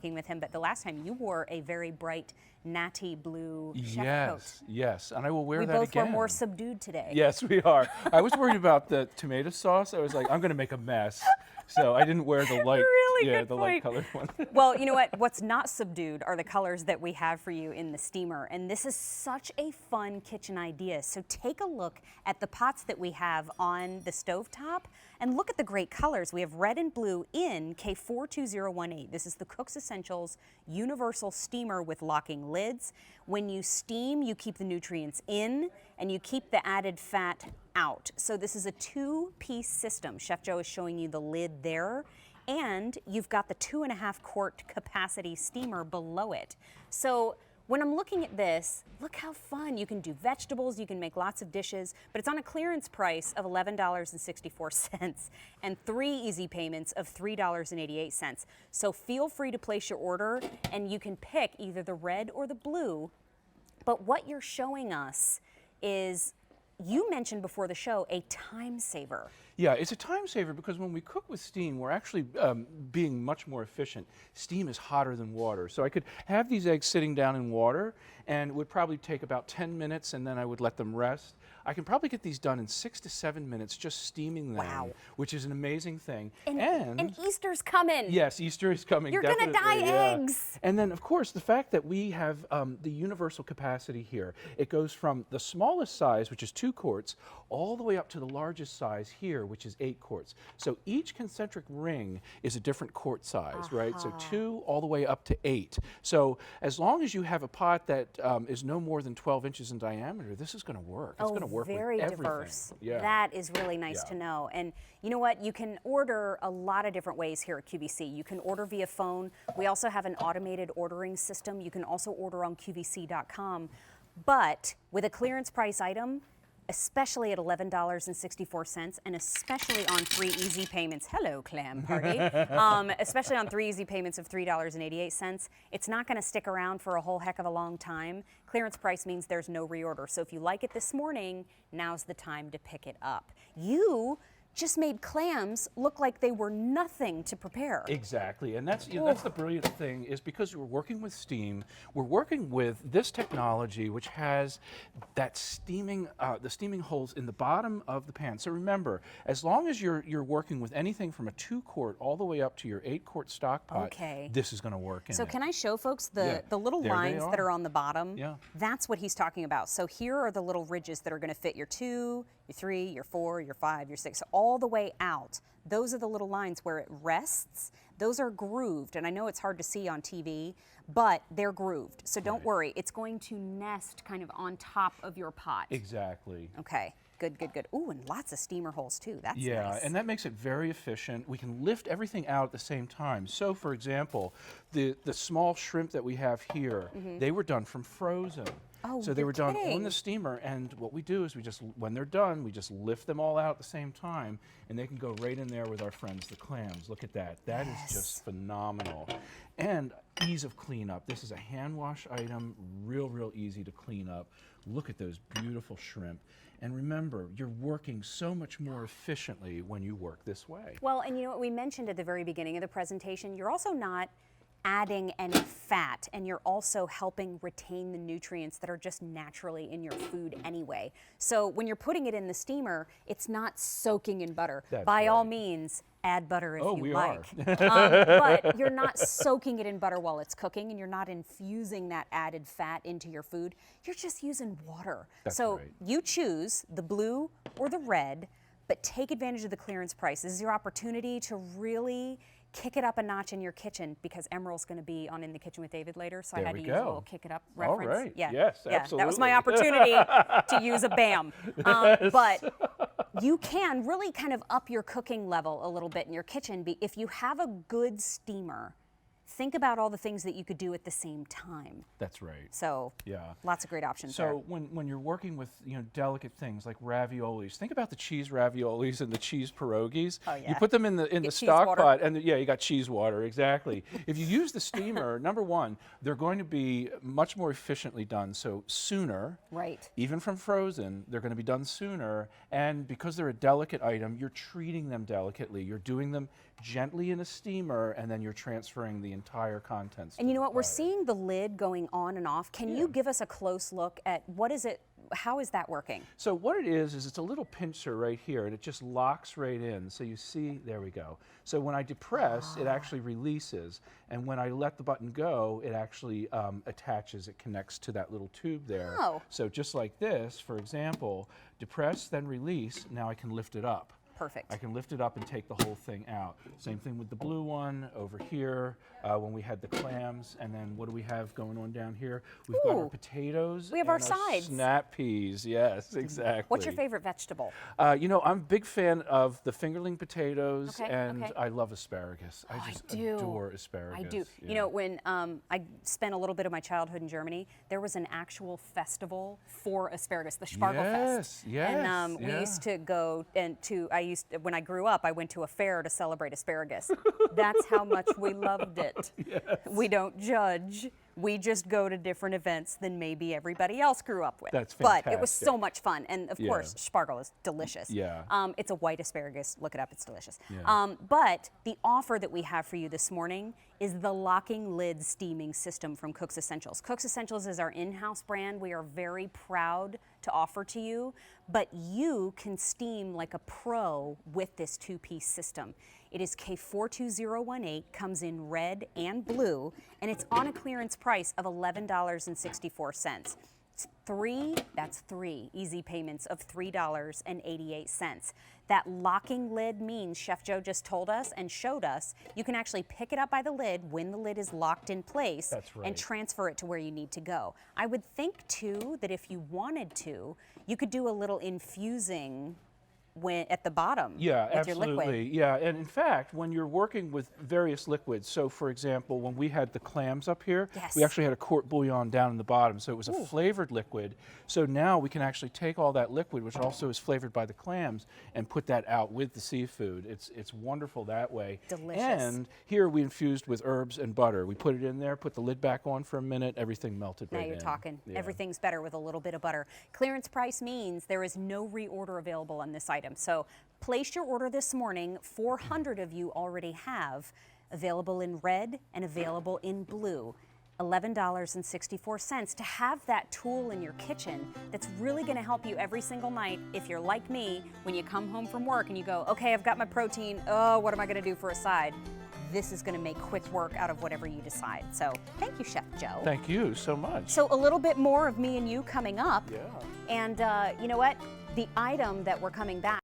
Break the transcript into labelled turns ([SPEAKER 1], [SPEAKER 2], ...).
[SPEAKER 1] working with him, but the last time you wore a very bright natty blue chef coat.
[SPEAKER 2] Yes, and I will wear that
[SPEAKER 1] We both
[SPEAKER 2] again.
[SPEAKER 1] were more subdued today.
[SPEAKER 2] Yes, we are. I was worried about the tomato sauce. I was like, I'm going to make a mess. So I didn't wear the light, light colored one.
[SPEAKER 1] Well, you know what? What's not subdued are the colors that we have for you in the steamer. And this is such a fun kitchen idea. So take a look at the pots that we have on the stovetop and look at the great colors. We have red and blue in K42018. This is the CooksEssentials Universal Steamer with locking lids. When you steam, you keep the nutrients in and you keep the added fat out. So this is a two-piece system. Chef Joe is showing you the lid there, and you've got the 2.5 quart capacity steamer below it. So when I'm looking at this, look how fun. You can do vegetables, you can make lots of dishes, but it's on a clearance price of $11.64 and 3 easy payments of $3.88. So feel free to place your order, and you can pick either the red or the blue. But what you're showing us is, you mentioned before the show, a time saver.
[SPEAKER 2] Yeah, it's a time saver because when we cook with steam, we're actually being much more efficient. Steam is hotter than water. So I could have these eggs sitting down in water, and it would probably take about 10 minutes, and then I would let them rest. I can probably get these done in 6 to 7 minutes just steaming them, which is an amazing thing.
[SPEAKER 1] And Easter's coming.
[SPEAKER 2] Yes, Easter is coming.
[SPEAKER 1] You're going to dye eggs.
[SPEAKER 2] And then, of course, the fact that we have the universal capacity here. It goes from the smallest size, which is 2 quarts, all the way up to the largest size here, which is 8 quarts. So each concentric ring is a different quart size, right? So 2 all the way up to 8. So as long as you have a pot that is no more than 12 inches in diameter, this is going to work. It's going to work
[SPEAKER 1] very
[SPEAKER 2] with
[SPEAKER 1] diverse.
[SPEAKER 2] Yeah.
[SPEAKER 1] That is really nice to know. And you know what? You can order a lot of different ways here at QVC. You can order via phone. We also have an automated ordering system. You can also order on QVC.com. But with a clearance price item, especially at $11.64, and especially on 3 easy payments. Hello, clam party. Especially on 3 easy payments of $3.88. It's not going to stick around for a whole heck of a long time. Clearance price means there's no reorder. So if you like it this morning, now's the time to pick it up. You just made clams look like they were nothing to prepare.
[SPEAKER 2] Exactly, and that's that's the brilliant thing, is because we're working with steam, we're working with this technology which has that steaming, the steaming holes in the bottom of the pan. So remember, as long as you're working with anything from a 2 quart all the way up to your 8 quart stock pot, this is going to work in
[SPEAKER 1] So
[SPEAKER 2] it.
[SPEAKER 1] can I show folks the little lines that are on the bottom?
[SPEAKER 2] Yeah.
[SPEAKER 1] That's what he's talking about. So here are the little ridges that are going to fit your 2, your 3, your 4, your 5, your 6, all the way out. Those are the little lines where it rests. Those are grooved, and I know it's hard to see on TV, but they're grooved. So don't worry, it's going to nest kind of on top of your pot.
[SPEAKER 2] Exactly.
[SPEAKER 1] Okay, good, good, good. Ooh, and lots of steamer holes too. That's nice.
[SPEAKER 2] Yeah, and that makes it very efficient. We can lift everything out at the same time. So for example, the small shrimp that we have here, they were done from frozen.
[SPEAKER 1] Oh,
[SPEAKER 2] so they were done on the steamer, and what we do is we just, when they're done, we just lift them all out at the same time, and they can go right in there with our friends, the clams. Look at that. That is just phenomenal. And ease of cleanup. This is a hand wash item, real easy to clean up. Look at those beautiful shrimp. And remember, you're working so much more efficiently when you work this way.
[SPEAKER 1] Well, and you know what we mentioned at the very beginning of the presentation, you're also not adding any fat, and you're also helping retain the nutrients that are just naturally in your food anyway. So when you're putting it in the steamer, it's not soaking in butter. By all means, add butter if you like. But you're not soaking it in butter while it's cooking, and you're not infusing that added fat into your food. You're just using water. So you choose the blue or the red, but take advantage of the clearance price. This is your opportunity to really kick it up a notch in your kitchen, because Emerald's going to be on In the Kitchen with David later, so I had to use a little kick it up reference.
[SPEAKER 2] All right.
[SPEAKER 1] Yeah.
[SPEAKER 2] Yes,
[SPEAKER 1] yeah,
[SPEAKER 2] absolutely.
[SPEAKER 1] that was my opportunity to use a BAM. But you can really kind of up your cooking level a little bit in your kitchen. If you have a good steamer, think about all the things that you could do at the same time.
[SPEAKER 2] That's right.
[SPEAKER 1] So lots of great options there.
[SPEAKER 2] So when you're working with delicate things like raviolis, think about the cheese raviolis and the cheese pierogies.
[SPEAKER 1] Oh, yeah.
[SPEAKER 2] You put them in the stock pot, and you got cheese water, exactly. If you use the steamer, number one, they're going to be much more efficiently done, so sooner.
[SPEAKER 1] Right.
[SPEAKER 2] Even from frozen, they're going to be done sooner, and because they're a delicate item, you're treating them delicately. You're doing them gently in a steamer, and then you're transferring the entire contents.
[SPEAKER 1] And you know what? We're
[SPEAKER 2] platter.
[SPEAKER 1] seeing the lid going on and off. Can you give us a close look at what is it? How is that working?
[SPEAKER 2] So what it is it's a little pincher right here, and it just locks right in. So you see, there we go. So when I depress, it actually releases, and when I let the button go, it actually attaches, it connects to that little tube there.
[SPEAKER 1] Oh.
[SPEAKER 2] So just like this, for example, depress, then release, now I can lift it up.
[SPEAKER 1] Perfect.
[SPEAKER 2] I can lift it up and take the whole thing out. Same thing with the blue one over here when we had the clams. And then what do we have going on down here? We've got our potatoes.
[SPEAKER 1] We have
[SPEAKER 2] and
[SPEAKER 1] our sides.
[SPEAKER 2] Snap peas, yes, exactly.
[SPEAKER 1] What's your favorite vegetable?
[SPEAKER 2] You know, I'm a big fan of the fingerling potatoes,
[SPEAKER 1] Okay,
[SPEAKER 2] and
[SPEAKER 1] okay.
[SPEAKER 2] I love asparagus. I just adore asparagus.
[SPEAKER 1] I do.
[SPEAKER 2] Yeah.
[SPEAKER 1] You know, when I spent a little bit of my childhood in Germany, there was an actual festival for asparagus, the Spargelfest.
[SPEAKER 2] Yes,
[SPEAKER 1] And we used to go when I grew up, I went to a fair to celebrate asparagus. That's how much we loved it.
[SPEAKER 2] Yes.
[SPEAKER 1] We don't judge. We just go to different events than maybe everybody else grew up with.
[SPEAKER 2] That's
[SPEAKER 1] But it was
[SPEAKER 2] fantastic.
[SPEAKER 1] so much fun. And of course, spargel is delicious.
[SPEAKER 2] Yeah.
[SPEAKER 1] It's a white asparagus. Look it up. It's delicious.
[SPEAKER 2] Yeah.
[SPEAKER 1] But the offer that we have for you this morning is the locking lid steaming system from CooksEssentials. CooksEssentials is our in-house brand. We are very proud to offer to you, but you can steam like a pro with this two-piece system. It is K42018, comes in red and blue, and it's on a clearance price of $11.64. That's three easy payments of $3.88. That locking lid means, Chef Joe just told us and showed us, you can actually pick it up by the lid when the lid is locked in place.
[SPEAKER 2] That's right.
[SPEAKER 1] And transfer it to where you need to go. I would think too that if you wanted to, you could do a little infusing at the bottom with your liquid.
[SPEAKER 2] Absolutely. Yeah, and in fact, when you're working with various liquids, so for example, when we had the clams up here, we actually had a court bouillon down in the bottom, so it was a flavored liquid. So now we can actually take all that liquid, which also is flavored by the clams, and put that out with the seafood. It's wonderful that way.
[SPEAKER 1] Delicious.
[SPEAKER 2] And here we infused with herbs and butter. We put it in there, put the lid back on for a minute, everything melted right in.
[SPEAKER 1] Now you're talking.
[SPEAKER 2] Yeah.
[SPEAKER 1] Everything's better with a little bit of butter. Clearance price means there is no reorder available on this item. So place your order this morning. 400 of you already have. Available in red and available in blue. $11.64 to have that tool in your kitchen that's really going to help you every single night. If you're like me, when you come home from work and you go, okay, I've got my protein, oh, what am I going to do for a side? This is going to make quick work out of whatever you decide. So thank you, Chef Joe.
[SPEAKER 2] Thank you so much.
[SPEAKER 1] So a little bit more of me and you coming up.
[SPEAKER 2] Yeah.
[SPEAKER 1] And you know what? The item that we're coming back